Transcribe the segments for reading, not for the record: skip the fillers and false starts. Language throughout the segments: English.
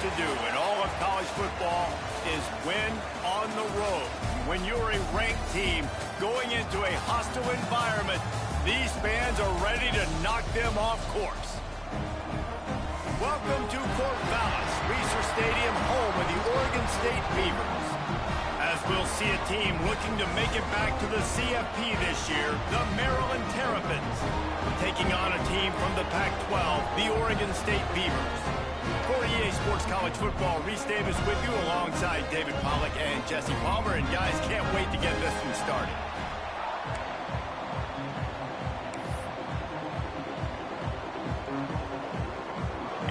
to do in all of college football is win on the road. When you're a ranked team going into a hostile environment, these fans are ready to knock them off course. Welcome to Corvallis, Reser Stadium, home of the Oregon State Beavers. As we'll see a team looking to make it back to the CFP this year, the Maryland Terrapins, taking on a team from the Pac-12, the Oregon State Beavers. For EA Sports College Football, Reese Davis with you alongside David Pollack and Jesse Palmer. And guys, can't wait to get this one started.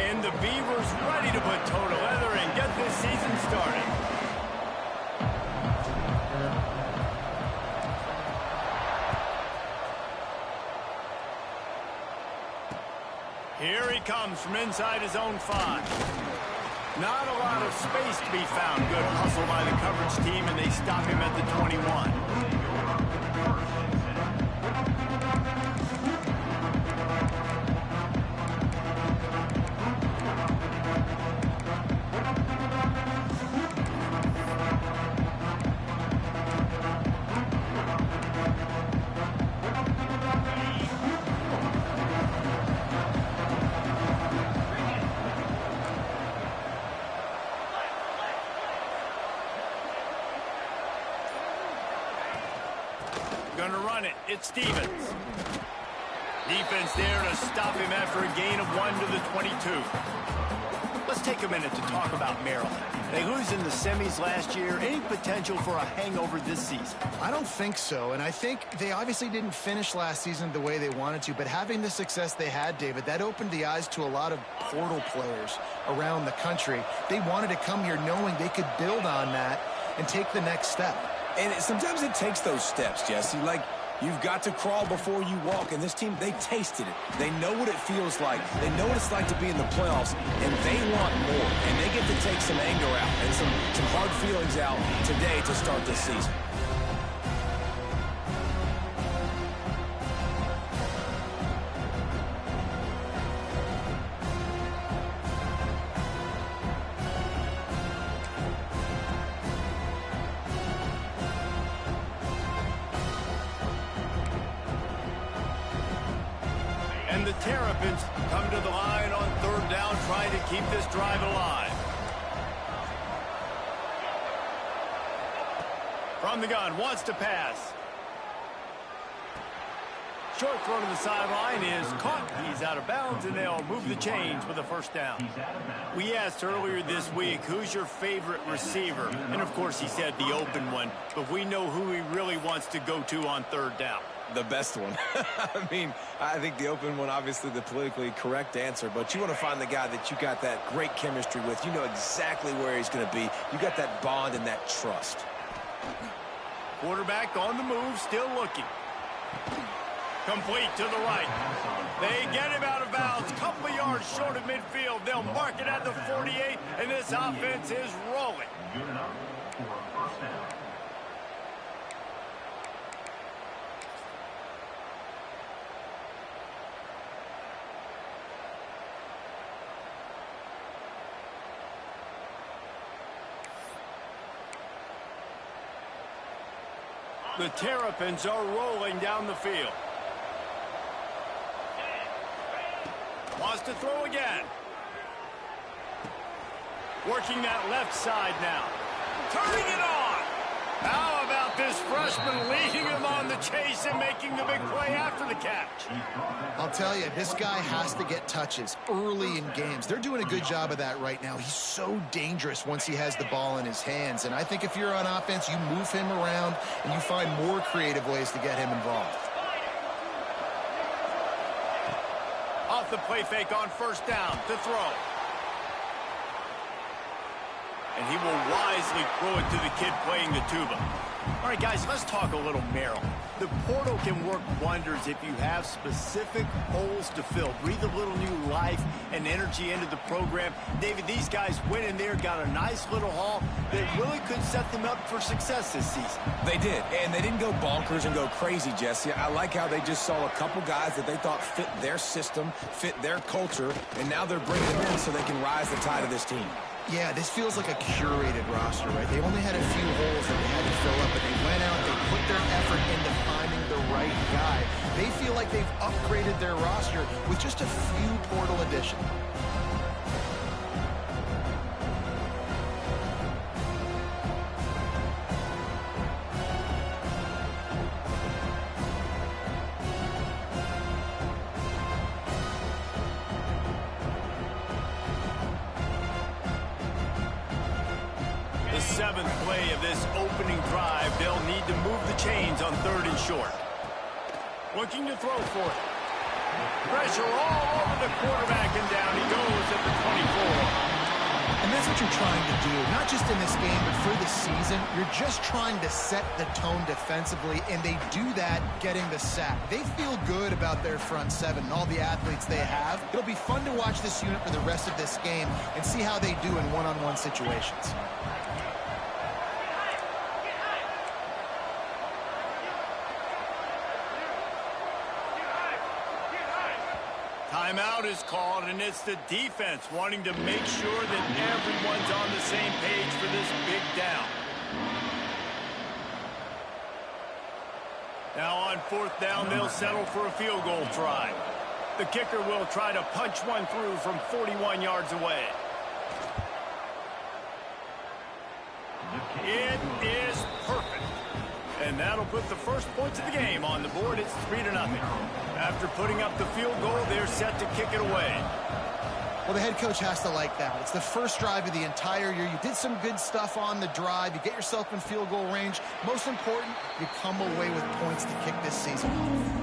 And the Beavers ready to put toe to leather and get this season started. Here he comes from inside his own 5. Not a lot of space to be found. Good hustle by the coverage team, and they stop him at the 21. Gonna run it. It's Stevens. Defense there to stop him after a gain of 1 to the 22. Let's take a minute to talk about Maryland. They lose in the semis last year. Any potential for a hangover this season? I don't think so, and I think they obviously didn't finish last season the way they wanted to, but having the success they had, David, that opened the eyes to a lot of portal players around the country. They wanted to come here knowing they could build on that and take the next step. And sometimes it takes those steps, Jesse. Like, you've got to crawl before you walk. And this team, they tasted it. They know what it feels like. They know what it's like to be in the playoffs, and they want more. And they get to take some anger out and some hard feelings out today to start this season. And the Terrapins come to the line on 3rd down, trying to keep this drive alive. From the gun, wants to pass. Short throw to the sideline is caught. He's out of bounds, and they'll move the chains with a 1st down. We asked earlier this week, who's your favorite receiver? And, of course, he said the open one, but we know who he really wants to go to on 3rd down. The best one. I mean, I think the open one, obviously the politically correct answer, but you want to find the guy that you got that great chemistry with. You know exactly where he's going to be. You got that bond and that trust. Quarterback on the move, still looking. Complete to the right. They get him out of bounds. Couple yards short of midfield. They'll mark it at the 48, and this offense is rolling. The Terrapins are rolling down the field. Wants to throw again. Working that left side now. Turning it on. How about this freshman leading him on the chase and making the big play after the catch? I'll tell you, this guy has to get touches early in games. They're doing a good job of that right now. He's so dangerous once he has the ball in his hands. And I think if you're on offense, you move him around and you find more creative ways to get him involved. Off the play fake on 1st down to throw. And he will wisely throw it to the kid playing the tuba. All right, guys, let's talk a little Maryland. The portal can work wonders if you have specific holes to fill. Breathe a little new life and energy into the program. David, these guys went in there, got a nice little haul that really could set them up for success this season. They did, and they didn't go bonkers and go crazy, Jesse. I like how they just saw a couple guys that they thought fit their system, fit their culture, and now they're bringing them in so they can rise the tide of this team. Yeah, this feels like a curated roster, right? They only had a few holes that they had to fill up, but they went out, they put their effort into finding the right guy. They feel like they've upgraded their roster with just a few portal additions. The seventh play of this opening drive, they'll need to move the chains on 3rd and short. Looking to throw for it. Pressure all over the quarterback, and down he goes at the 24. And that's what you're trying to do, not just in this game, but for the season. You're just trying to set the tone defensively, and they do that getting the sack. They feel good about their front seven and all the athletes they have. It'll be fun to watch this unit for the rest of this game and see how they do in one-on-one situations. Timeout is called, and it's the defense wanting to make sure that everyone's on the same page for this big down. Now on 4th down, they'll settle for a field goal try. The kicker will try to punch one through from 41 yards away. It is perfect. And that'll put the first points of the game on the board. It's 3-0. After putting up the field goal, they're set to kick it away. Well, the head coach has to like that. It's the first drive of the entire year. You did some good stuff on the drive. You get yourself in field goal range. Most important, you come away with points to kick this season off.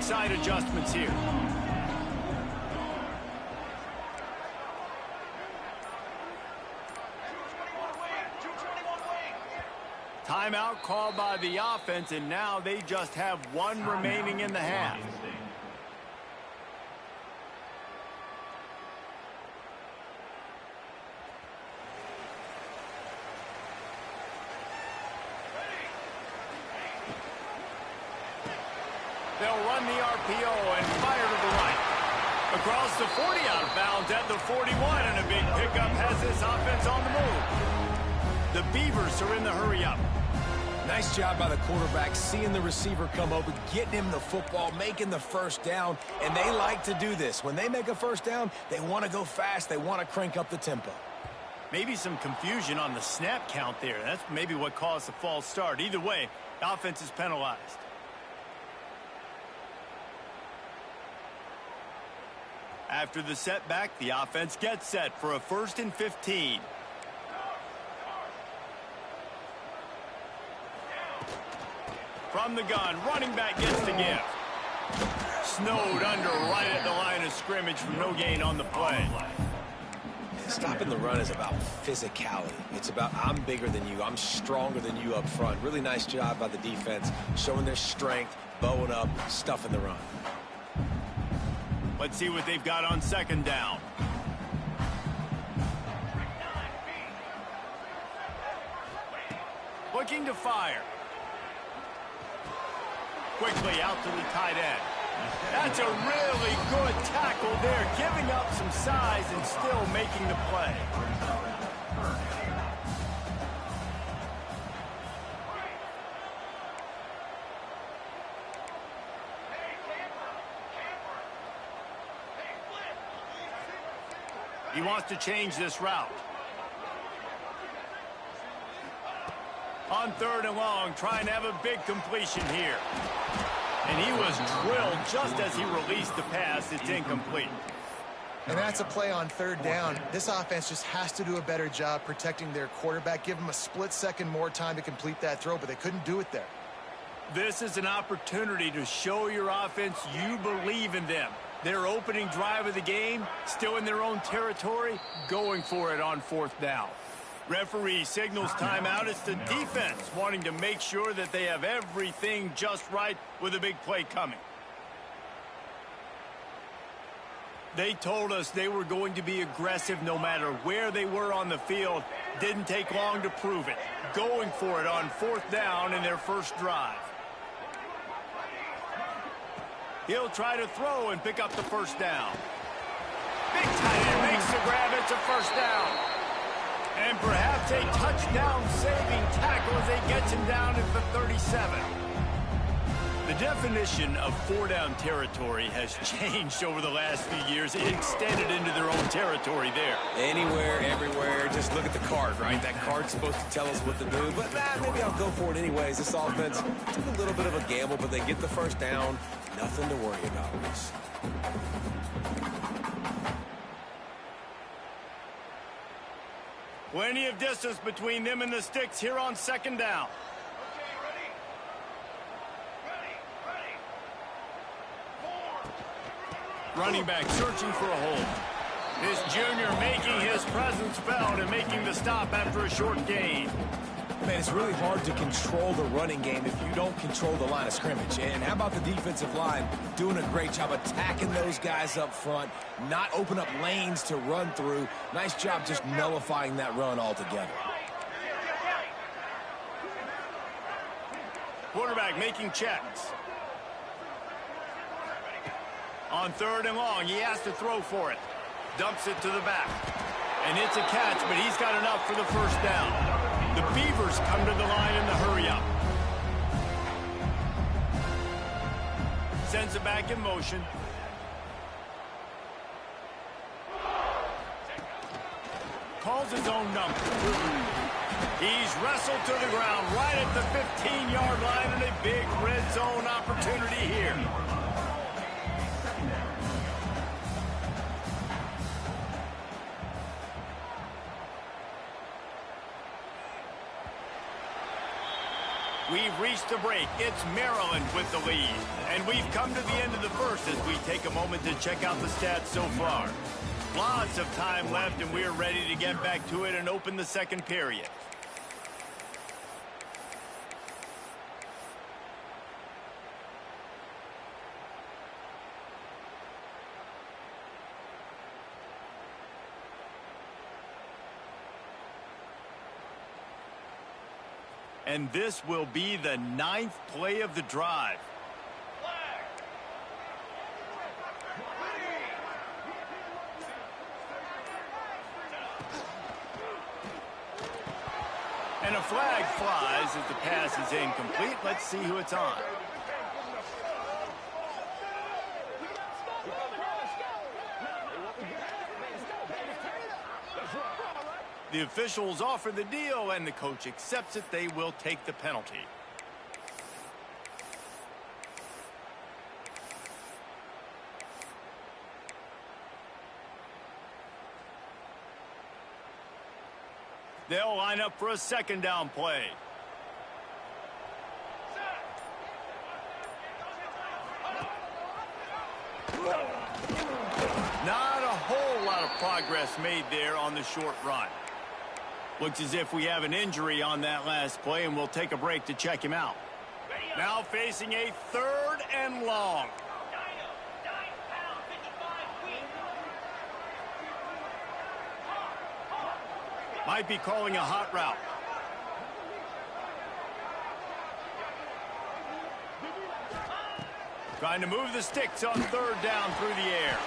Side adjustments here. Timeout called by the offense, and now they just have one remaining in the half. They'll run the RPO and fire to the right. Across the 40, out of bounds at the 41, and a big pickup has this offense on the move. The Beavers are in the hurry-up. Nice job by the quarterback, seeing the receiver come open, getting him the football, making the first down, and they like to do this. When they make a first down, they want to go fast. They want to crank up the tempo. Maybe some confusion on the snap count there. That's maybe what caused the false start. Either way, the offense is penalized. After the setback, the offense gets set for a 1st and 15. From the gun, running back gets the give. Snowed under right at the line of scrimmage from no gain on the play. Stopping the run is about physicality. It's about I'm bigger than you, I'm stronger than you up front. Really nice job by the defense, showing their strength, bowing up, stuffing the run. Let's see what they've got on 2nd down. Looking to fire. Quickly out to the tight end. That's a really good tackle there, giving up some size and still making the play. He wants to change this route. On 3rd and long, trying to have a big completion here. And he was drilled just as he released the pass. It's incomplete. And that's a play on 3rd down. This offense just has to do a better job protecting their quarterback. Give him a split second more time to complete that throw, but they couldn't do it there. This is an opportunity to show your offense you believe in them. Their opening drive of the game, still in their own territory, going for it on 4th down. Referee signals timeout. It's the defense wanting to make sure that they have everything just right with a big play coming. They told us they were going to be aggressive no matter where they were on the field. Didn't take long to prove it. Going for it on 4th down in their first drive. He'll try to throw and pick up the first down. Big tight end makes the grab. It's a first down. And perhaps a touchdown-saving tackle as they gets him down at the 37. The definition of 4-down territory has changed over the last few years. It extended into their own territory there. Anywhere, everywhere, just look at the card, right? That card's supposed to tell us what to do, but maybe I'll go for it anyways. This offense took a little bit of a gamble, but they get the first down. Nothing to worry about, Reese. Plenty of distance between them and the sticks here on 2nd down. Running back searching for a hole. This junior making his presence felt and making the stop after a short gain. Man, it's really hard to control the running game if you don't control the line of scrimmage. And how about the defensive line doing a great job attacking those guys up front, not open up lanes to run through. Nice job just nullifying that run altogether. Quarterback making checks. On 3rd and long, he has to throw for it. Dumps it to the back. And it's a catch, but he's got enough for the first down. The Beavers come to the line in the hurry-up. Sends it back in motion. Calls his own number. He's wrestled to the ground right at the 15-yard line and a big red zone opportunity here. We've reached the break. It's Maryland with the lead. And we've come to the end of the first as we take a moment to check out the stats so far. Lots of time left, and we're ready to get back to it and open the second period. And this will be the 9th play of the drive. And a flag flies as the pass is incomplete. Let's see who it's on. The officials offer the deal, and the coach accepts it. They will take the penalty. They'll line up for a 2nd down play. Not a whole lot of progress made there on the short run. Looks as if we have an injury on that last play, and we'll take a break to check him out. Now facing a 3rd and long. Might be calling a hot route. Trying to move the sticks on 3rd down through the air.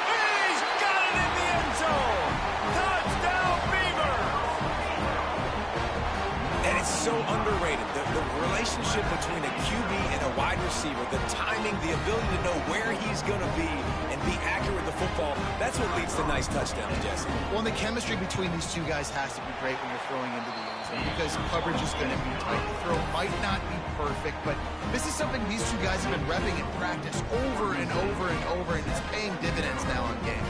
He's got it in the end zone. Touchdown, Beaver. And it's so underrated. The relationship between a QB and a wide receiver, the timing, the ability to know where he's going to be and be accurate with the football, that's what leads to nice touchdowns, Jesse. Well, and the chemistry between these two guys has to be great when you're throwing into the end zone because coverage is going to be tight. The throw might not be perfect, but this is something these two guys have been repping in practice over and over and over, and it's paying dividends now on game.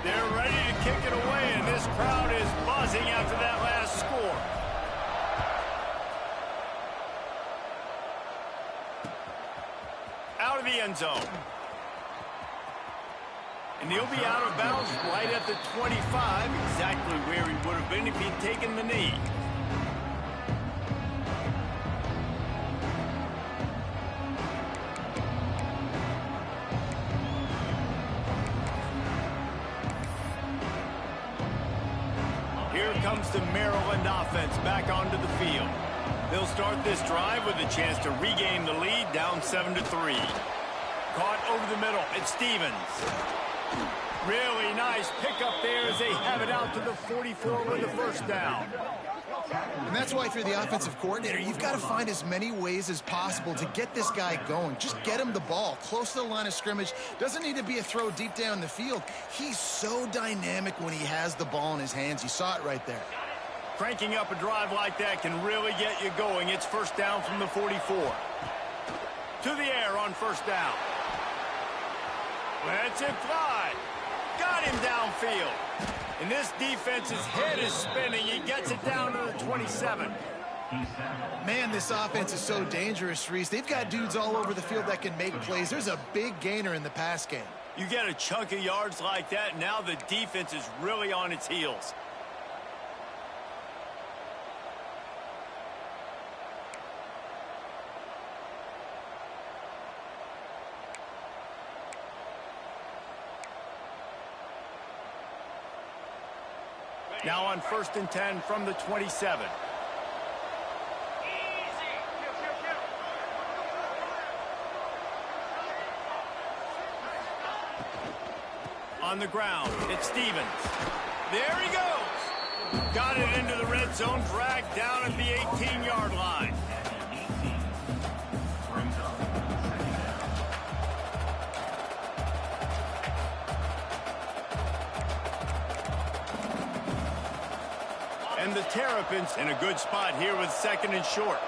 They're ready to kick it away, and this crowd is buzzing after that last score. Out of the end zone. And he'll be out of bounds right at the 25, exactly where he would have been if he'd taken the knee. comes the Maryland offense back onto the field. They'll start this drive with a chance to regain the lead, down 7-3. Caught over the middle, it's Stevens. Really nice pickup there as they have it out to the 44 with the first down. And that's why, if you're the offensive coordinator, you've got to find as many ways as possible to get this guy going. Just get him the ball close to the line of scrimmage. Doesn't need to be a throw deep down the field. He's so dynamic when he has the ball in his hands. You saw it right there. Cranking up a drive like that can really get you going. It's first down from the 44. To the air on first down. Lets it fly. Got him downfield. And this defense's head is spinning. He gets it down to the 27. Man, this offense is so dangerous, Reese. They've got dudes all over the field that can make plays. There's a big gainer in the pass game. You get a chunk of yards like that, now the defense is really on its heels. Now on 1st and 10 from the 27. On the ground, it's Stevens. There he goes. Got it into the red zone, dragged down at the 18-yard line. And the Terrapins in a good spot here with 2nd and short.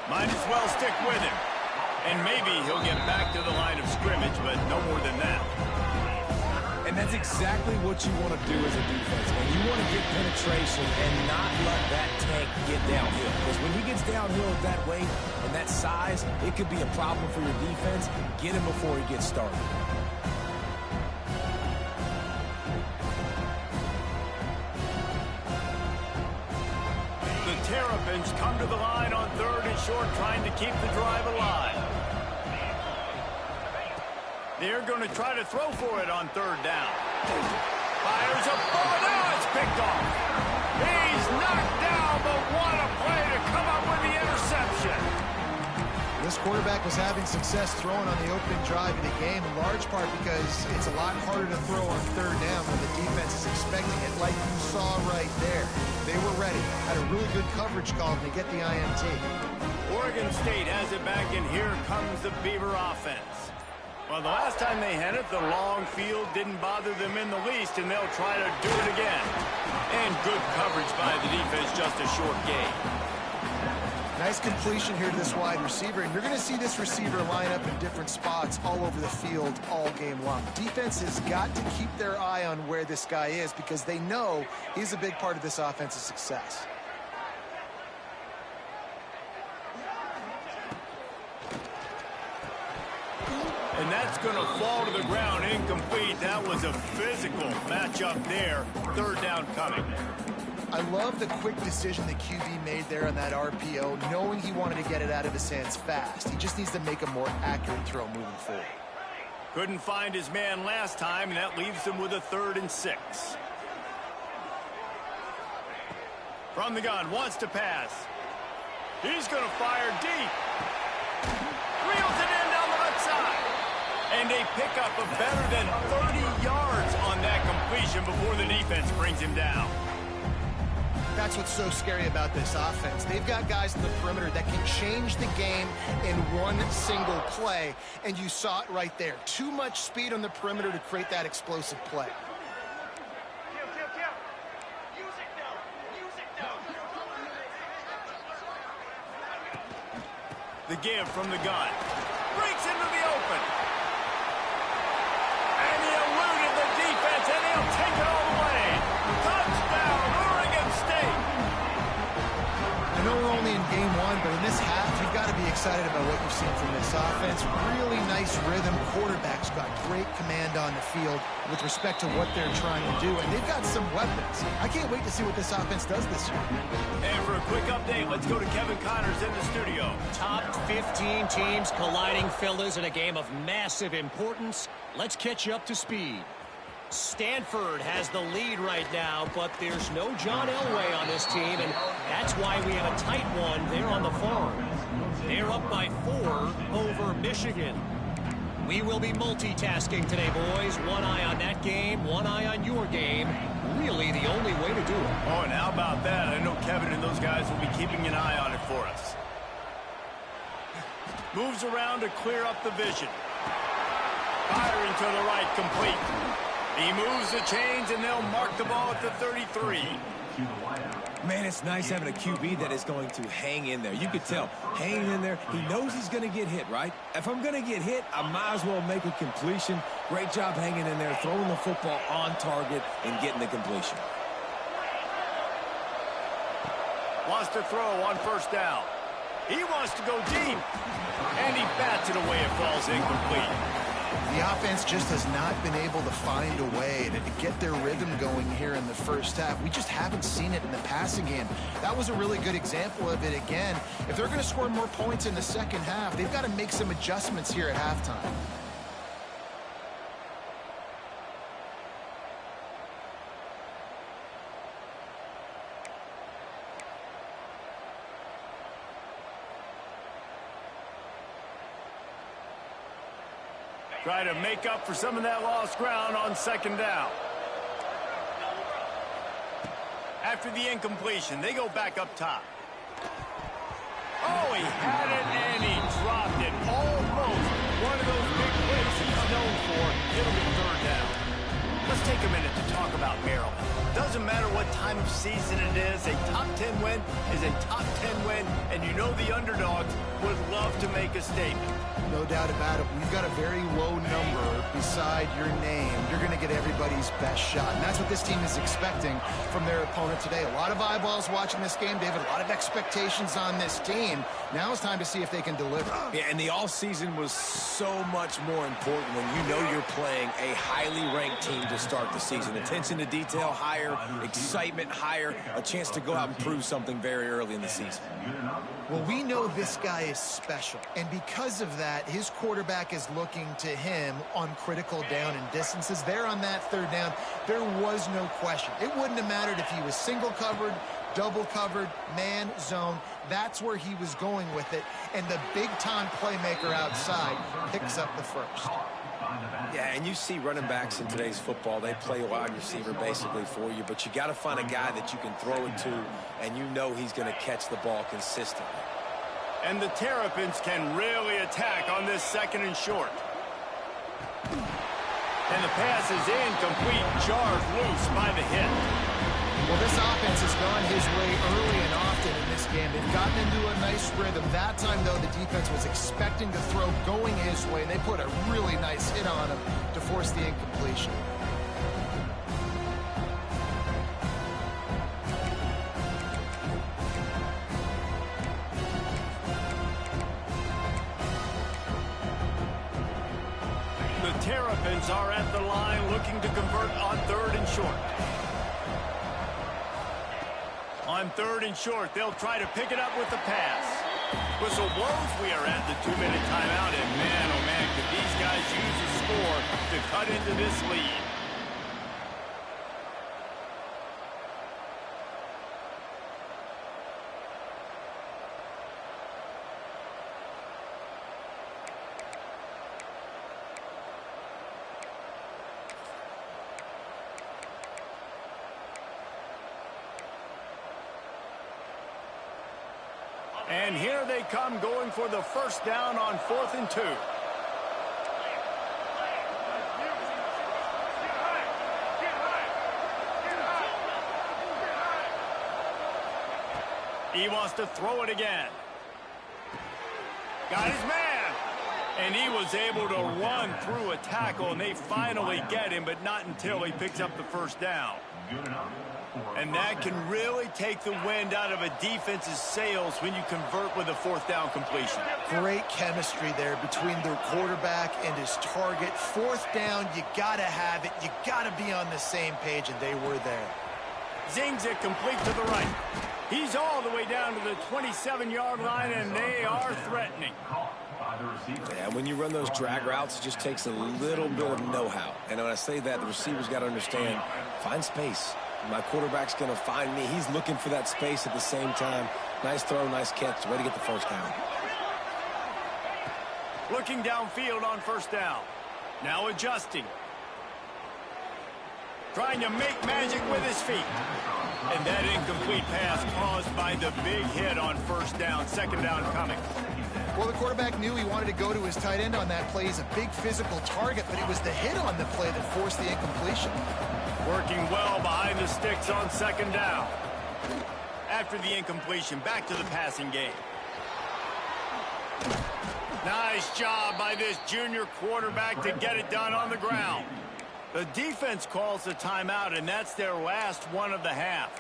Might as well stick with him. And maybe he'll get back to the line of scrimmage, but no more than that. And that's exactly what you want to do as a defense, man. You want to get penetration and not let that tank get downhill. Because when he gets downhill that way and that size, it could be a problem for your defense. Get him before he gets started. Terrapins come to the line on 3rd and short, trying to keep the drive alive. They're going to try to throw for it on 3rd down. Fires a bullet. Oh, it's picked off. He's knocked down, but what a play to come up with the interception. This quarterback was having success throwing on the opening drive of the game, in large part because it's a lot harder to throw on 3rd down when the defense is expecting it, like you saw right there. They were ready, had a really good coverage call to get the INT. Oregon State has it back, and here comes the Beaver offense. Well, the last time they had it, the long field didn't bother them in the least, and they'll try to do it again. And good coverage by the defense, just a short gain. Nice completion here to this wide receiver, and you're going to see this receiver line up in different spots all over the field all game long. Defense has got to keep their eye on where this guy is because they know he's a big part of this offense's success. And that's going to fall to the ground incomplete. That was a physical matchup there. 3rd down coming. I love the quick decision the QB made there on that RPO, knowing he wanted to get it out of his hands fast. He just needs to make a more accurate throw moving forward. Couldn't find his man last time, and that leaves him with a 3rd and 6. From the gun, wants to pass. He's going to fire deep. Reels it in down the left side. And a pickup of better than 30 yards on that completion before the defense brings him down. That's what's so scary about this offense. They've got guys in the perimeter that can change the game in one single play, and you saw it right there. Too much speed on the perimeter to create that explosive play. The give from the gun. Breaks into the open. And he eluded the defense, and he'll take it all the way. Touchdown, Oregon State. I know we're only in game one, but in this half, you've got to be excited about what you've seen from this offense. Really nice rhythm. Quarterback's got great command on the field with respect to what they're trying to do, and they've got some weapons. I can't wait to see what this offense does this year. And for a quick update, let's go to Kevin Connors in the studio. Top 15 teams colliding, fellas, in a game of massive importance. Let's catch you up to speed. Stanford has the lead right now, but there's no John Elway on this team, and that's why we have a tight one there on the farm. They're up by 4 over Michigan. We will be multitasking today, boys. One eye on that game, one eye on your game. Really the only way to do it. Oh, and how about that? I know Kevin and those guys will be keeping an eye on it for us. Moves around to clear up the vision. Firing to the right, complete. He moves the chains, and they'll mark the ball at the 33. Man, it's nice having a QB that is going to hang in there. You could tell, hanging in there, he knows he's going to get hit, right? If I'm going to get hit, I might as well make a completion. Great job hanging in there, throwing the football on target, and getting the completion. Wants to throw on first down. He wants to go deep. And he bats it away. It falls incomplete. The offense just has not been able to find a way to get their rhythm going here in the first half. We just haven't seen it in the passing game. That was a really good example of it again. If they're going to score more points in the second half, they've got to make some adjustments here at halftime. Try to make up for some of that lost ground on second down. After the incompletion, they go back up top. Oh, he had it and he dropped it. Almost one of those big plays he's known for. It'll be third down. Let's take a minute to talk about Maryland. Doesn't matter what time of season it is, a top 10 win is a top 10 win, and you know the underdogs would love to make a statement. No doubt about it. We've got a very low number beside your name. You're going to get everybody's best shot. And that's what this team is expecting from their opponent today. A lot of eyeballs watching this game, David. A lot of expectations on this team. Now it's time to see if they can deliver. Yeah, and the offseason was so much more important when you know you're playing a highly ranked team to start the season. Attention to detail higher, excitement higher, a chance to go out and prove something very early in the season. Well, we know this guy is special, and because of that, his quarterback is looking to him on critical down and distances. There on that third down, there was no question. It wouldn't have mattered if he was single covered, double covered, man, zone. That's where he was going with it, and the big-time playmaker outside picks up the first. Yeah, and you see running backs in today's football, they play wide receiver basically for you, but you got to find a guy that you can throw it to, and you know he's going to catch the ball consistently. And the Terrapins can really attack on this second and short. And the pass is incomplete, jarred loose by the hit. Well, this offense has gone his way early and often in this game. They've gotten into a nice rhythm. That time, though, the defense was expecting to throw going his way, and they put a really nice hit on him to force the incompletion. The Terrapins are at the line looking to convert on third and short. On third and short, they'll try to pick it up with the pass. Whistle blows. We are at the 2-minute timeout, and man, oh man, could these guys use a score to cut into this lead. And here they come going for the first down on 4th and 2. He wants to throw it again. Got his man. And he was able to run through a tackle, and they finally get him, but not until he picks up the first down. And that can really take the wind out of a defense's sails when you convert with a 4th down completion. Great chemistry there between their quarterback and his target. 4th down, you got to have it. You got to be on the same page, and they were there. Zings it complete to the right. He's all the way down to the 27-yard line, and they are threatening. Yeah, when you run those drag routes, it just takes a little bit of know-how. And when I say that, the receiver's got to understand, find space. My quarterback's going to find me. He's looking for that space at the same time. Nice throw, nice catch. Way to get the first down. Looking downfield on first down. Now adjusting. Trying to make magic with his feet. And that incomplete pass caused by the big hit on first down. Second down coming. Well, the quarterback knew he wanted to go to his tight end on that play. He's a big physical target, but it was the hit on the play that forced the incompletion. Working well behind the sticks on second down. After the incompletion, back to the passing game. Nice job by this junior quarterback to get it done on the ground. The defense calls the timeout, and that's their last one of the half.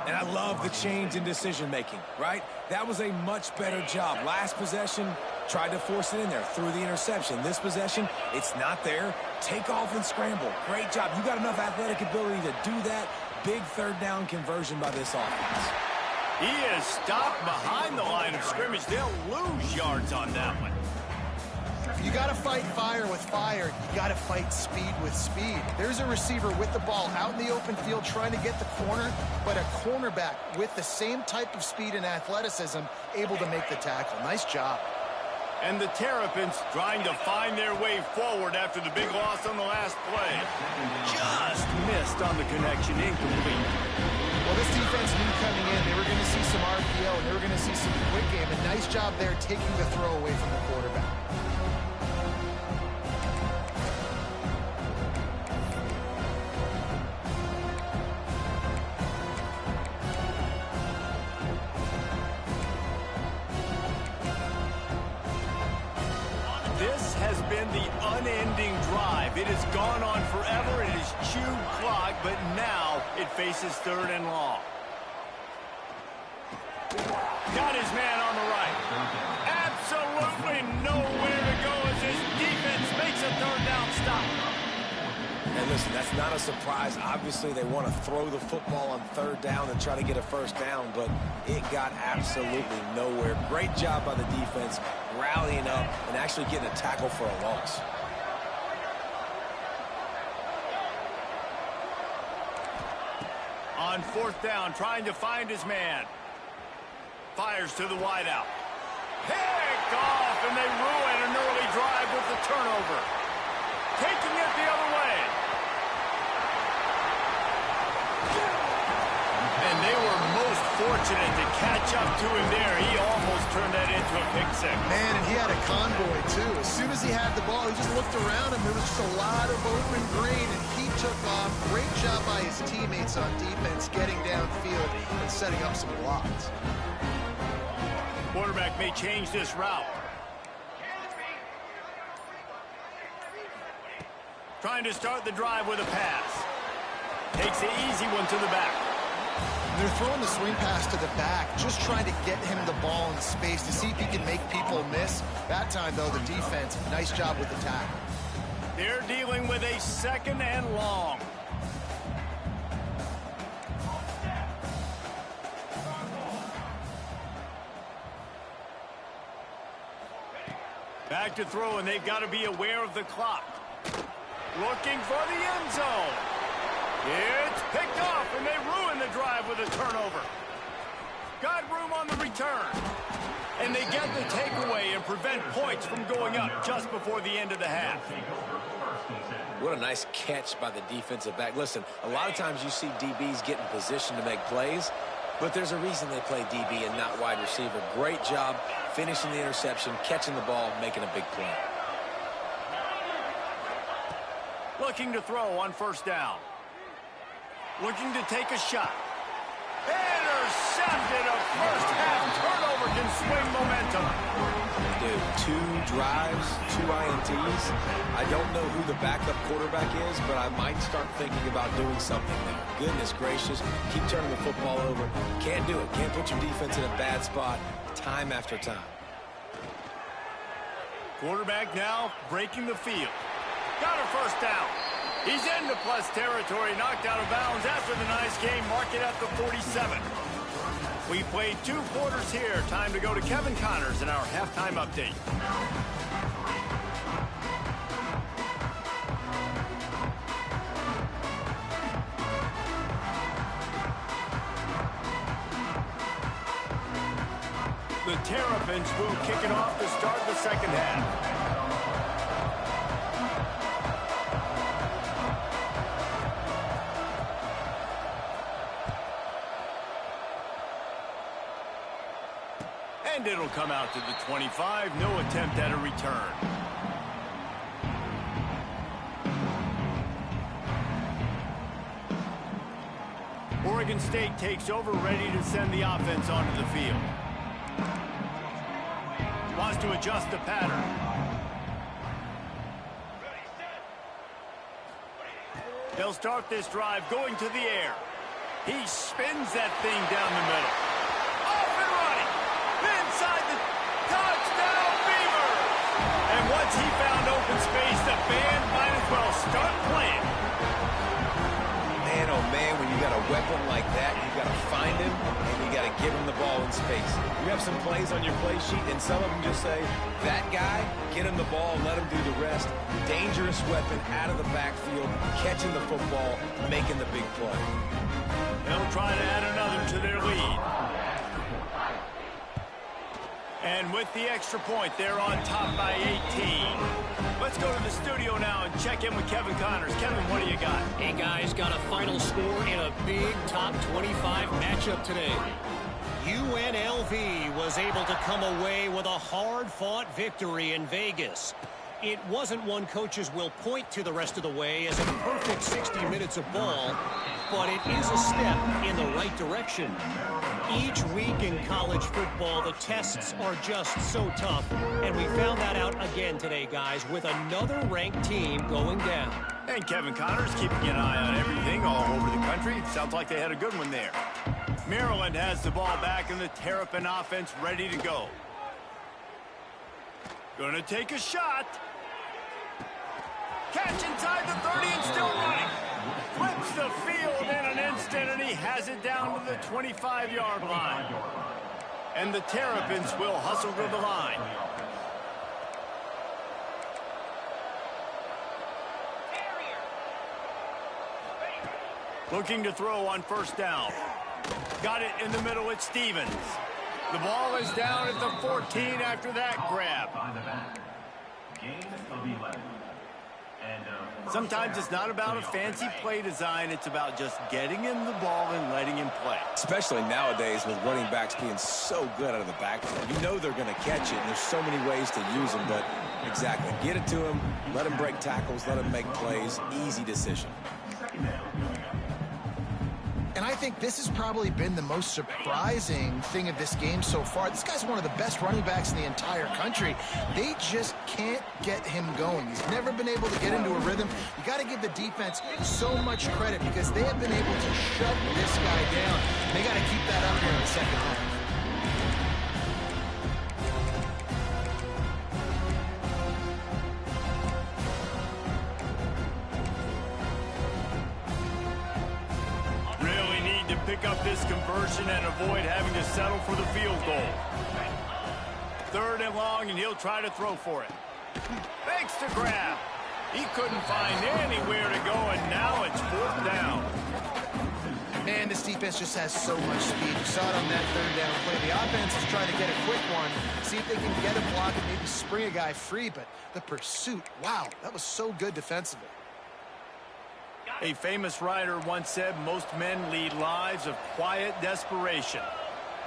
And I love the change in decision-making, right? That was a much better job. Last possession, tried to force it in there, threw the interception. This possession, it's not there. Take off and scramble. Great job. You got enough athletic ability to do that. Big third down conversion by this offense. He is stopped behind the line of scrimmage. They'll lose yards on that one. You got to fight fire with fire. You got to fight speed with speed. There's a receiver with the ball out in the open field trying to get the corner, but a cornerback with the same type of speed and athleticism able to make the tackle. Nice job. And the Terrapins trying to find their way forward after the big loss on the last play. Just missed on the connection, incomplete. Well, this defense knew coming in they were going to see some RPO and they were going to see some quick game. And nice job there taking the throw away from the quarterback. This has been the unending drive. It has gone on forever. It has chewed clock, but now it faces third and long. Got his man on the right. Absolutely nowhere to go as his defense makes a third down stop. And listen, that's not a surprise. Obviously, they want to throw the football on third down and try to get a first down, but it got absolutely nowhere. Great job by the defense, rallying up and actually getting a tackle for a loss. On fourth down, trying to find his man. Fires to the wideout. Picked off, and they ruin an early drive with the turnover. Taking it the other way. And they were most fortunate to catch up to him there. He almost turned that into a pick six. Man, and he had a convoy, too. As soon as he had the ball, he just looked around him. There was just a lot of open green, and he took off. Great job by his teammates on defense, getting downfield and setting up some blocks. Quarterback may change this route. Trying to start the drive with a pass. Takes the easy one to the back. They're throwing the swing pass to the back, just trying to get him the ball in space to see if he can make people miss. That time, though, the defense, nice job with the tackle. They're dealing with a second and long. Back to throw, and they've got to be aware of the clock. Looking for the end zone. It's picked off, and they ruin the drive with a turnover. Got room on the return. And they get the takeaway and prevent points from going up just before the end of the half. What a nice catch by the defensive back. Listen, a lot of times you see DBs get in position to make plays, but there's a reason they play DB and not wide receiver. Great job finishing the interception, catching the ball, making a big play. Looking to throw on first down. Looking to take a shot. Intercepted. A first half turnover can swing momentum. Dude, 2 drives, 2 INTs. I don't know who the backup quarterback is, but I might start thinking about doing something there. Goodness gracious, keep turning the football over. Can't do it. Can't put your defense in a bad spot time after time. Quarterback now breaking the field. Got a first down. He's into plus territory, knocked out of bounds after the nice game. Mark it at the 47. We played 2 quarters here. Time to go to Kevin Connors in our halftime update. The Terrapins will kick it off to start the second half. And it'll come out to the 25. No attempt at a return. Oregon State takes over, ready to send the offense onto the field. Wants to adjust the pattern. They'll start this drive going to the air. He spins that thing down the middle. Off and running. Inside the touchdown, Beaver. And once he found open space, the band might as well start playing. Man, oh man, when you got a weapon like that, you got to find him and you got to give him the ball in space. You have some plays on your play sheet, and some of them just say, that guy, get him the ball, let him do the rest. Dangerous weapon out of the backfield, catching the football, making the big play. They'll try to add another to their lead. And with the extra point, they're on top by 18. Let's go to the studio now and check in with Kevin Connors. Kevin, what do you got? Hey, guys, got a final score in a big top 25 matchup today. UNLV was able to come away with a hard-fought victory in Vegas. It wasn't one coaches will point to the rest of the way as a perfect 60 minutes of ball, but it is a step in the right direction. Each week in college football, the tests are just so tough, and we found that out again today, guys, with another ranked team going down. And Kevin Connors keeping an eye on everything all over the country. Sounds like they had a good one there. Maryland has the ball back, and the Terrapin offense ready to go. Gonna take a shot. Catch inside the 30 and still running. Flips the field in an instant, and he has it down to the 25-yard line. And the Terrapins will hustle to the line. Looking to throw on first down. Got it in the middle at Stevens. The ball is down at the 14 after that grab. Sometimes it's not about a fancy play design. It's about just getting him the ball and letting him play. Especially nowadays with running backs being so good out of the backfield. You know they're going to catch it, and there's so many ways to use them, but exactly. Get it to him, let him break tackles, let him make plays. Easy decision. And I think this has probably been the most surprising thing of this game so far. This guy's one of the best running backs in the entire country. They just can't get him going. He's never been able to get into a rhythm. You got to give the defense so much credit because they have been able to shut this guy down. They got to keep that up here in the second half. Pick up this conversion and avoid having to settle for the field goal. 3rd and long, and he'll try to throw for it. Thanks to grab. He couldn't find anywhere to go, and now it's 4th down. Man, this defense just has so much speed. You saw it on that 3rd down play. The offense is trying to get a quick one, see if they can get a block and maybe spring a guy free, but the pursuit, wow, that was so good defensively. A famous writer once said, most men lead lives of quiet desperation.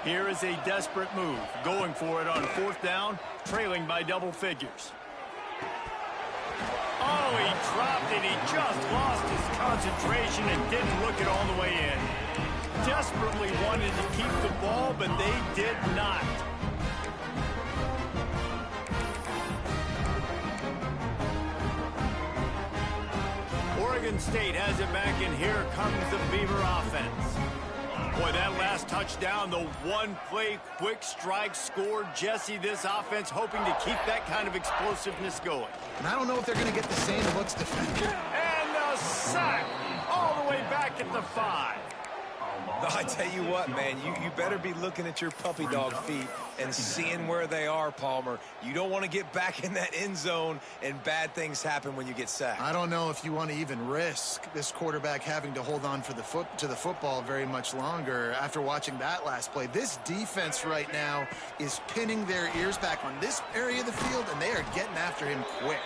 Here is a desperate move, going for it on 4th down, trailing by double figures. Oh, he dropped it. He just lost his concentration and didn't look it all the way in. Desperately wanted to keep the ball, but they did not. Oregon State has it back, and here comes the Beaver offense. Boy, that last touchdown, the one-play quick strike scored. Jesse, this offense hoping to keep that kind of explosiveness going. And I don't know if they're going to get the same looks defensively. And a sack all the way back at the 5. I tell you what, man, you better be looking at your puppy dog feet and seeing where they are, Palmer. You don't want to get back in that end zone and bad things happen when you get sacked. I don't know if you want to even risk this quarterback having to hold on to the football very much longer after watching that last play. This defense right now is pinning their ears back on this area of the field, and they are getting after him quick.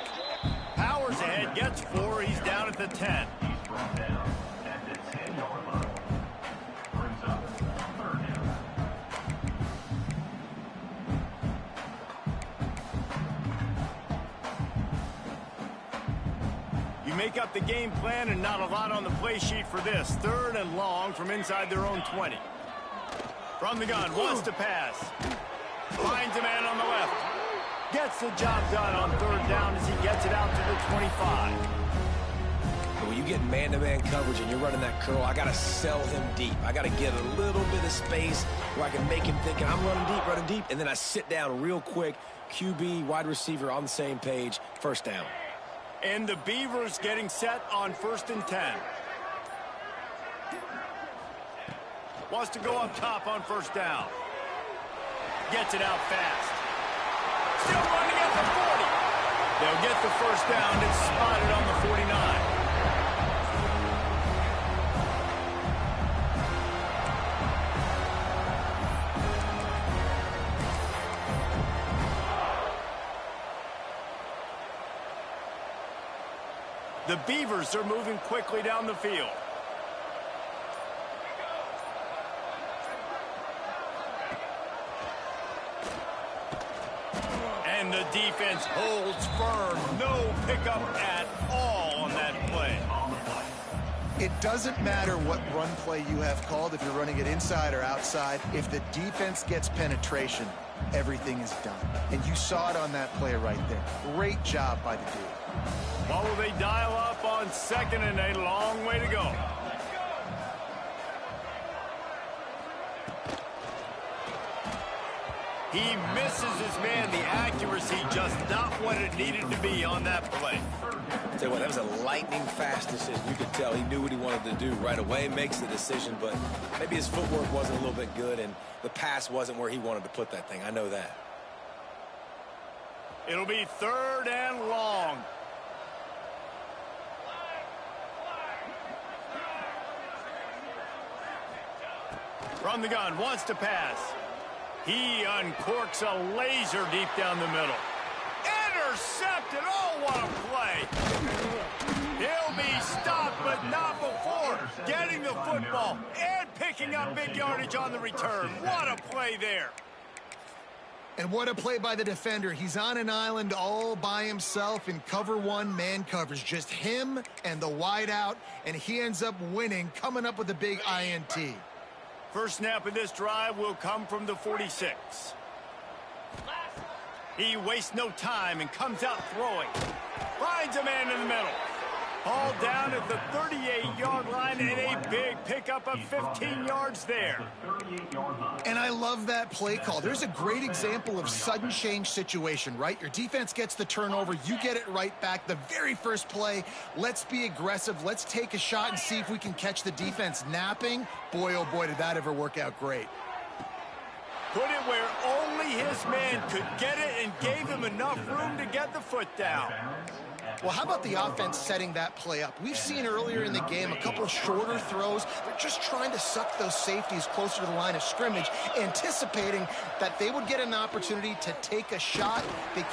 Powers ahead, gets 4. He's down at the 10. You make up the game plan and not a lot on the play sheet for this. 3rd and long from inside their own 20. From the gun, wants to pass. Finds a man on the left. Gets the job done on 3rd down as he gets it out to the 25. When you get man-to-man coverage and you're running that curl, I got to sell him deep. I got to get a little bit of space where I can make him think I'm running deep, and then I sit down real quick. QB, wide receiver on the same page, 1st down. And the Beavers getting set on 1st and 10. Wants to go up top on 1st down. Gets it out fast. Still running at the 40. They'll get the 1st down. It's spotted on the 49. The Beavers are moving quickly down the field. And the defense holds firm. No pickup at all on that play. It doesn't matter what run play you have called, if you're running it inside or outside. If the defense gets penetration, everything is done. And you saw it on that play right there. Great job by the dude. What will they dial up on 2nd and a long way to go? He misses his man. The accuracy just not what it needed to be on that play. I'll tell you what, that was a lightning-fast decision. You could tell he knew what he wanted to do right away, makes the decision, but maybe his footwork wasn't a little bit good, and the pass wasn't where he wanted to put that thing. I know that. It'll be 3rd and long. From the gun, wants to pass. He uncorks a laser deep down the middle. Intercepted. Oh, what a play. He'll be stopped, but not before getting the football and picking up big yardage on the return. What a play there. And what a play by the defender. He's on an island all by himself in cover 1 man coverage. Just him and the wide out, and he ends up winning, coming up with a big INT. First snap of this drive will come from the 46. He wastes no time and comes out throwing. Finds a man in the middle. Ball down at the 38-yard line and a big pickup of 15 yards there. And I love that play call. There's a great example of sudden change situation, right? Your defense gets the turnover. You get it right back. The very first play, let's be aggressive. Let's take a shot and see if we can catch the defense napping. Boy, oh boy, did that ever work out great. Put it where only his man could get it and gave him enough room to get the foot down. Well, how about the offense setting that play up? We've seen earlier in the game a couple shorter throws. They're just trying to suck those safeties closer to the line of scrimmage, anticipating that they would get an opportunity to take a shot. And the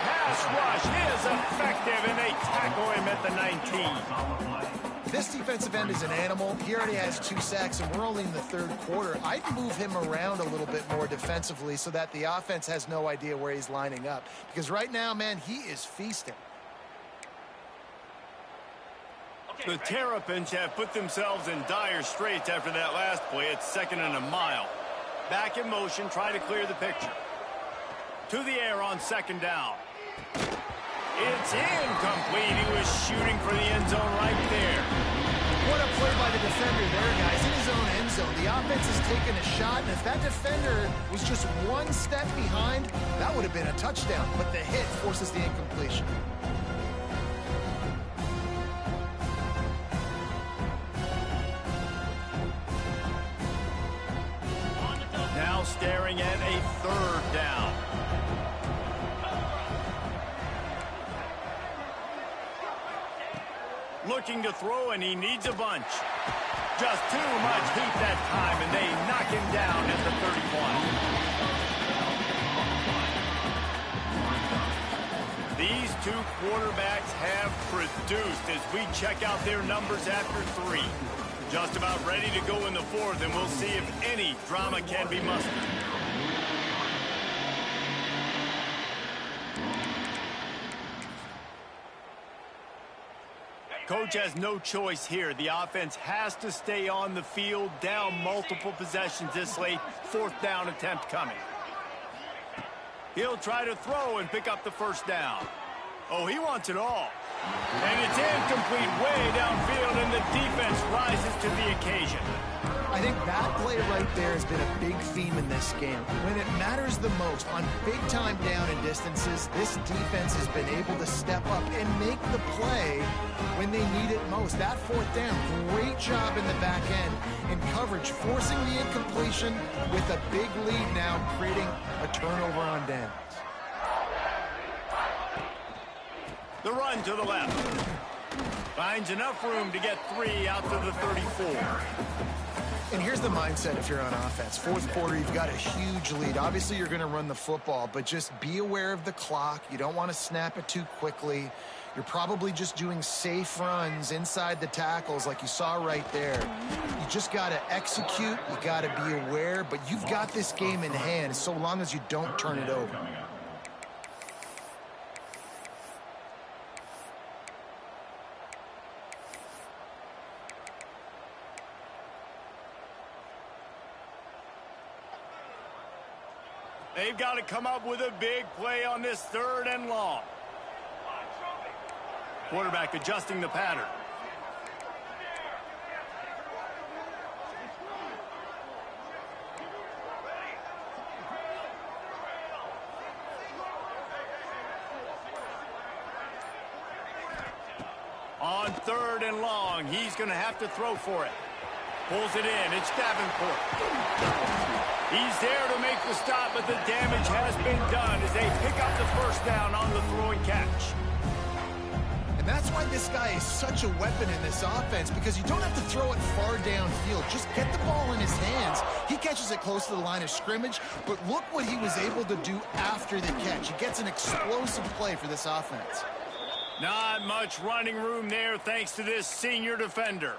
pass rush is effective, and they tackle him at the 19. This defensive end is an animal. He already has 2 sacks, and we're only in the 3rd quarter. I'd move him around a little bit more defensively so that the offense has no idea where he's lining up. Because right now, man, he is feasting. The Terrapins have put themselves in dire straits after that last play. It's 2nd and a mile. Back in motion, try to clear the picture. To the air on 2nd down. It's incomplete. He was shooting for the end zone right there. What a play by the defender there, guys. In his own end zone. The offense has taken a shot, and if that defender was just 1 step behind, that would have been a touchdown. But the hit forces the incompletion. Looking to throw, and he needs a bunch. Just too much heat that time, and they knock him down at the 31. These two quarterbacks have produced as we check out their numbers after 3. Just about ready to go in the 4th, and we'll see if any drama can be mustered. Coach has no choice here. The offense has to stay on the field, down multiple possessions this late. 4th down attempt coming. He'll try to throw and pick up the first down. Oh, he wants it all. And it's incomplete way downfield, and the defense rises to the occasion. I think that play right there has been a big theme in this game. When it matters the most, on big-time down and distances, this defense has been able to step up and make the play when they need it most. That 4th down, great job in the back end in coverage, forcing the incompletion with a big lead now, creating a turnover on downs. The run to the left. Finds enough room to get 3 out to the 34. And here's the mindset if you're on offense. 4th quarter, you've got a huge lead. Obviously, you're going to run the football, but just be aware of the clock. You don't want to snap it too quickly. You're probably just doing safe runs inside the tackles like you saw right there. You just got to execute. You got to be aware, but you've got this game in hand so long as you don't turn it over. They've got to come up with a big play on this 3rd and long. Quarterback adjusting the pattern. On 3rd and long, he's going to have to throw for it. Pulls it in. It's Davenport. He's there to make the stop, but the damage has been done as they pick up the first down on the throw and catch. And that's why this guy is such a weapon in this offense, because you don't have to throw it far downfield. Just get the ball in his hands. He catches it close to the line of scrimmage, but look what he was able to do after the catch. He gets an explosive play for this offense. Not much running room there thanks to this senior defender.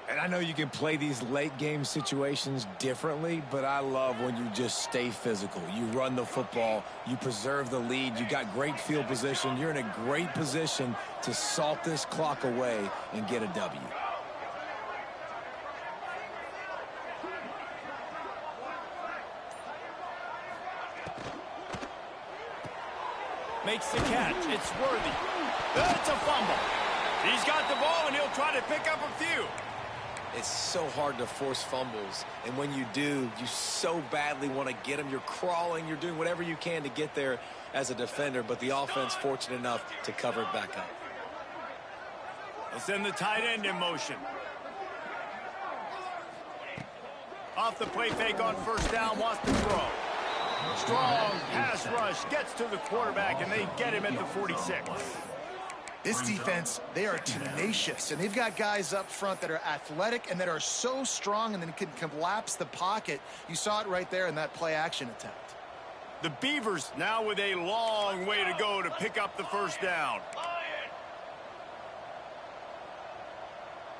And I know you can play these late-game situations differently, but I love when you just stay physical. You run the football, you preserve the lead, you got great field position. You're in a great position to salt this clock away and get a W. Makes the catch. It's worthy. It's a fumble. He's got the ball, and he'll try to pick up a few. It's so hard to force fumbles, and when you do, you so badly want to get them. You're crawling, you're doing whatever you can to get there as a defender, but the offense fortunate enough to cover it back up. They'll send the tight end in motion. Off the play fake on 1st down, wants to throw. Strong pass rush gets to the quarterback, and they get him at the 46. This defense, they are tenacious, and they've got guys up front that are athletic and that are so strong and then can collapse the pocket. You saw it right there in that play-action attempt. The Beavers now with a long way to go to pick up the first down.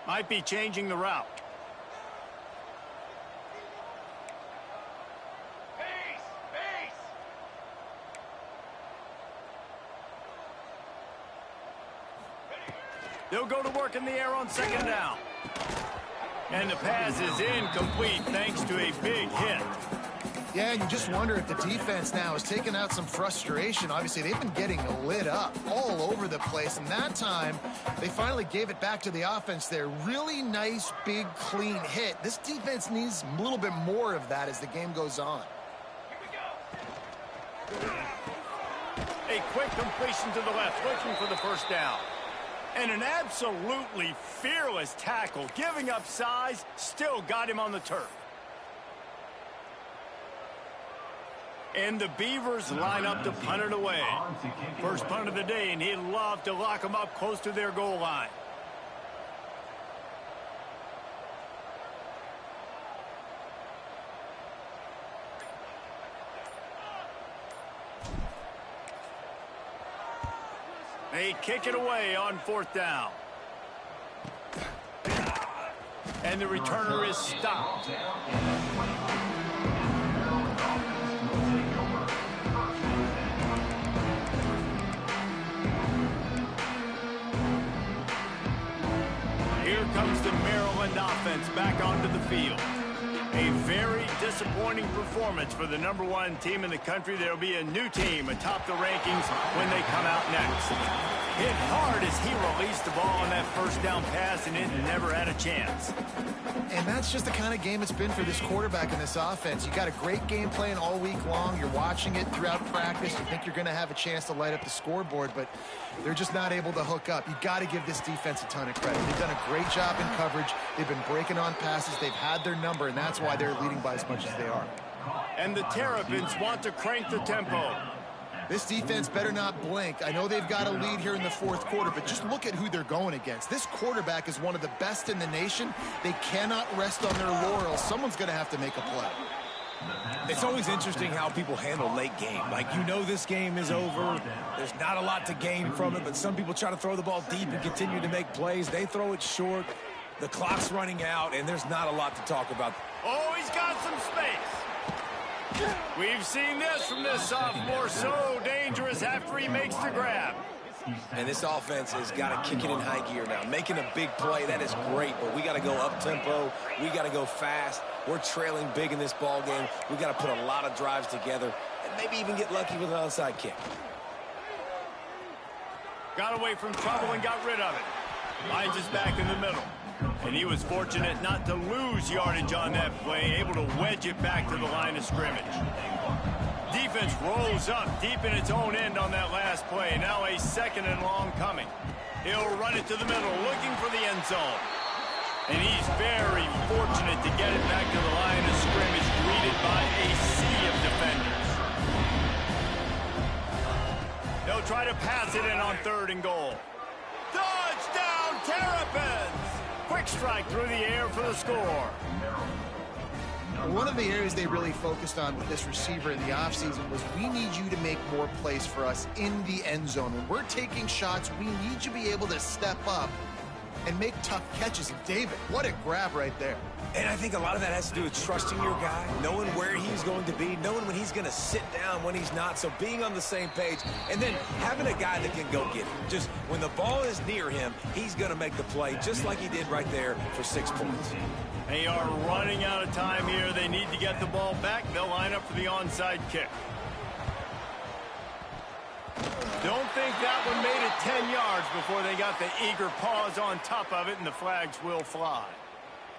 Might be changing the route. They'll go to work in the air on 2nd down. And the pass is incomplete thanks to a big hit. Yeah, and you just wonder if the defense now has taken out some frustration. Obviously, they've been getting lit up all over the place, and that time they finally gave it back to the offense there. Really nice, big, clean hit. This defense needs a little bit more of that as the game goes on. A quick completion to the left, looking for the first down. And an absolutely fearless tackle, giving up size, still got him on the turf. And the Beavers line up to punt it away. First punt of the day, and he'd love to lock them up close to their goal line. They kick it away on 4th down. And the returner is stopped. Here comes the Maryland offense back onto the field. A very disappointing performance for the #1 team in the country. There will be a new team atop the rankings when they come out next. Hit hard as he released the ball on that 1st down pass, and it never had a chance. And that's just the kind of game it's been for this quarterback in this offense. You got a great game plan all week long. You're watching it throughout practice. You think you're going to have a chance to light up the scoreboard, but they're just not able to hook up. You got to give this defense a ton of credit. They've done a great job in coverage. They've been breaking on passes. They've had their number, and that's why they're leading by as much as they are. And the Terrapins want to crank the tempo. This defense better not blink. I know they've got a lead here in the 4th quarter, but just look at who they're going against. This quarterback is one of the best in the nation. They cannot rest on their laurels. Someone's going to have to make a play. It's always interesting how people handle late game. Like, you know this game is over. There's not a lot to gain from it, but some people try to throw the ball deep and continue to make plays. They throw it short. The clock's running out, and there's not a lot to talk about. Oh, he's got some space. We've seen this from this sophomore, so dangerous after he makes the grab. And this offense has got to kick it in high gear now. Making a big play, that is great, but we got to go up-tempo. We got to go fast. We're trailing big in this ball game. We got to put a lot of drives together and maybe even get lucky with an onside kick. Got away from trouble and got rid of it. Finds us back in the middle. And he was fortunate not to lose yardage on that play, able to wedge it back to the line of scrimmage. Defense rolls up deep in its own end on that last play. Now a 2nd and long coming. He'll run it to the middle, looking for the end zone. And he's very fortunate to get it back to the line of scrimmage, greeted by a sea of defenders. They'll try to pass it in on 3rd and goal. Touchdown, Terrapins! Quick strike through the air for the score. One of the areas they really focused on with this receiver in the offseason was we need you to make more plays for us in the end zone. When we're taking shots, we need you to be able to step up and make tough catches. And David, what a grab right there. And I think a lot of that has to do with trusting your guy, knowing where he's going to be, knowing when he's going to sit down, when he's not, so being on the same page, and then having a guy that can go get it. Just when the ball is near him, he's going to make the play, just like he did right there for 6 points. They are running out of time here. They need to get the ball back. They'll line up for the onside kick. Don't think that one made it 10 yards before they got the eager paws on top of it, and the flags will fly.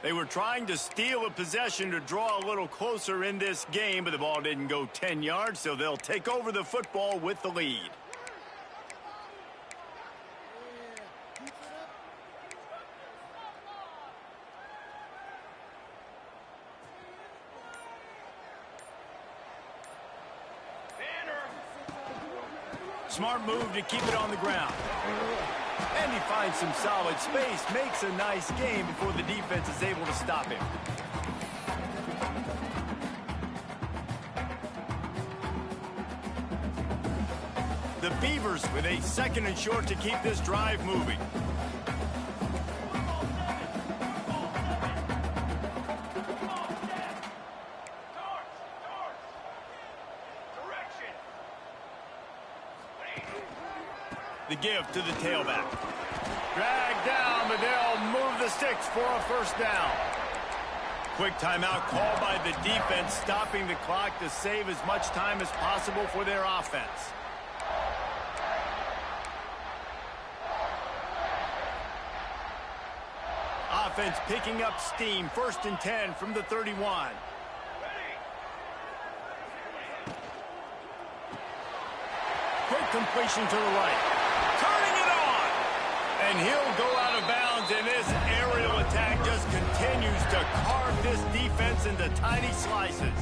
They were trying to steal a possession to draw a little closer in this game, but the ball didn't go 10 yards, so they'll take over the football with the lead. Smart move to keep it on the ground. And he finds some solid space, makes a nice game before the defense is able to stop him. The Beavers with a 2nd and short to keep this drive moving. The give to the tailback. Dragged down, but they'll move the sticks for a 1st down. Quick timeout called by the defense, stopping the clock to save as much time as possible for their offense. Offense picking up steam. 1st and 10 from the 31. Quick completion to the right. Turning it on. And he'll go out of bounds, and this aerial attack just continues to carve this defense into tiny slices.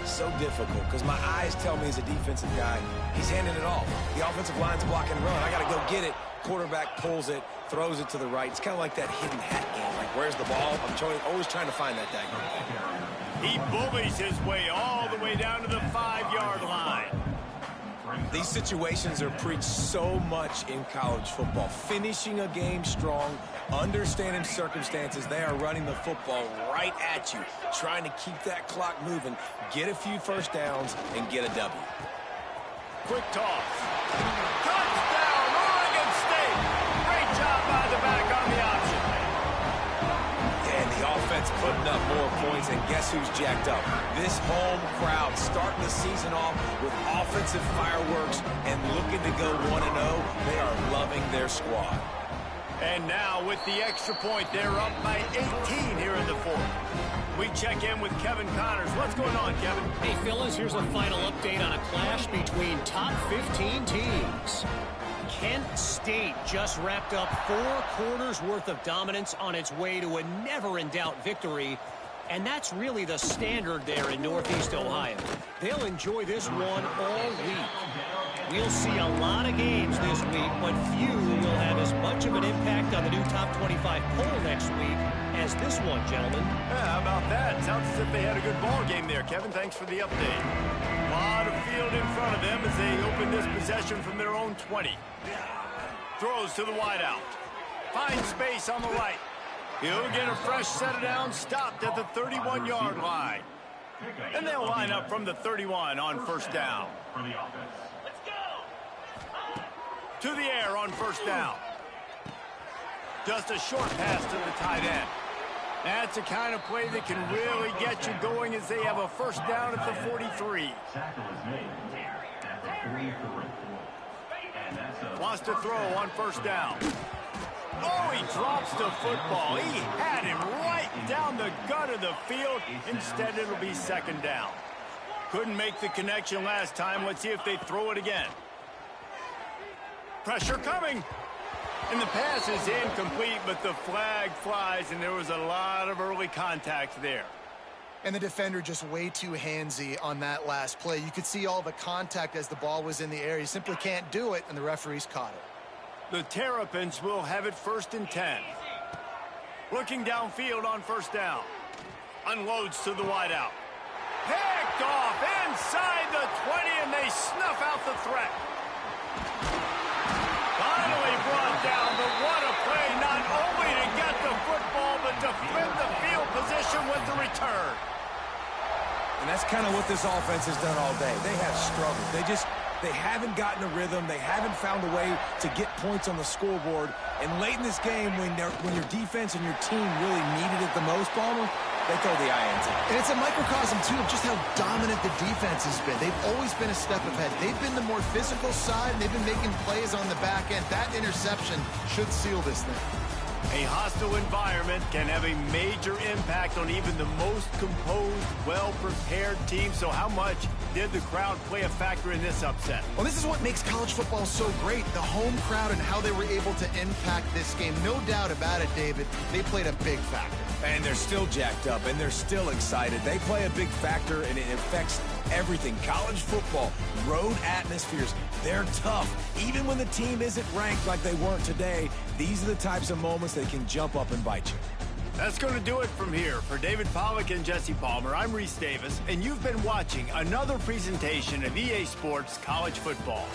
So difficult because my eyes tell me as a defensive guy, he's handing it off. The offensive line's block and run. I got to go get it. Quarterback pulls it, throws it to the right. It's kind of like that hidden hat game. Like, where's the ball? I'm always trying to find that thing. He bullies his way all the way down to the 5-yard line. These situations are preached so much in college football. Finishing a game strong, understanding circumstances. They are running the football right at you, trying to keep that clock moving, get a few first downs, and get a W. Quick toss. Touchdown, Oregon State. Great job by the back on the option. And the offense putting up more points, and guess who's jacked up? This home crowd starting the season off with offensive fireworks and looking to go 1-0. They are loving their squad. And now with the extra point, they're up by 18 here in the fourth. We check in with Kevin Connors. What's going on, Kevin? Hey, fellas, here's a final update on a clash between top 15 teams. Kent State just wrapped up 4 quarters worth of dominance on its way to a never-in-doubt victory. And that's really the standard there in Northeast Ohio. They'll enjoy this one all week. We'll see a lot of games this week, but few will have as much of an impact on the new top 25 poll next week as this one, gentlemen. Yeah, how about that? Sounds as if they had a good ball game there, Kevin. Thanks for the update. A lot of field in front of them as they open this possession from their own 20. Throws to the wideout. Finds space on the right. He'll get a fresh set of downs, stopped at the 31-yard line. And they'll line up from the 31 on first down. To the air on first down. Just a short pass to the tight end. That's the kind of play that can really get you going as they have a first down at the 43. Wants to throw on first down. Oh, he drops the football. He had him right down the gut of the field. Instead, it'll be second down. Couldn't make the connection last time. Let's see if they throw it again. Pressure coming. And the pass is incomplete, but the flag flies, and there was a lot of early contact there. And the defender just way too handsy on that last play. You could see all the contact as the ball was in the air. He simply can't do it, and the referees caught it. The Terrapins will have it first and 10. Looking downfield on first down. Unloads to the wideout. Picked off inside the 20, and they snuff out the threat. Finally brought down, but what a play, not only to get the football, but to flip the field position with the return. And that's kind of what this offense has done all day. They have struggled. They haven't gotten a rhythm. They haven't found a way to get points on the scoreboard. And late in this game, when your defense and your team really needed it the most, Palmer, they throw the INT. And it's a microcosm, too, of just how dominant the defense has been. They've always been a step ahead. They've been the more physical side, and they've been making plays on the back end. That interception should seal this thing. A hostile environment can have a major impact on even the most composed, well-prepared team. So how much did the crowd play a factor in this upset? Well, this is what makes college football so great, the home crowd and how they were able to impact this game. No doubt about it, David. They played a big factor. And they're still jacked up, and they're still excited. They play a big factor, and it affects everything. College football, road atmospheres, they're tough. Even when the team isn't ranked like they weren't today, these are the types of moments that can jump up and bite you. That's going to do it from here. For David Pollack and Jesse Palmer, I'm Reese Davis, and you've been watching another presentation of EA Sports College Football.